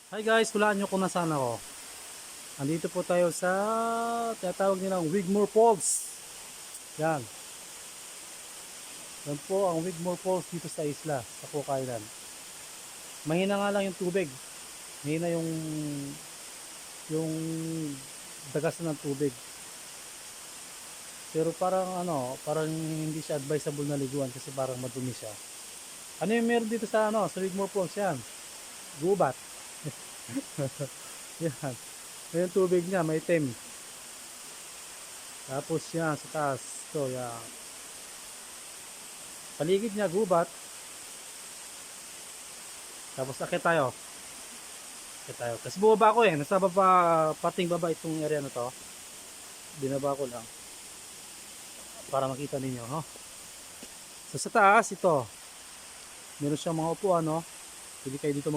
Hi guys, hulaan nyo kung nasaan ako. Andito po tayo sa tinatawag nilang Wigmore Falls. Yan. Yan po ang Wigmore Falls dito sa isla, sa Cook Island. Mahina nga lang yung tubig. Mahina yung dagas ng tubig. Pero parang parang hindi siya advisable na liguan kasi parang madumi siya. Ano yung meron dito sa Wigmore Falls yan? Gubat. Yan. Yung tubig niya, may itim. Tapos yan, sa taas. Ito, yan. Paligid niya, gubat. Tapos akit tayo. Akit tayo. Kasi bumaba ako eh. Nasa baba, pating baba itong area na to. Binaba ko lang. Para makita ninyo. No? So sa taas, ito. Meron siyang mga upuan, no? Pwede kayo dito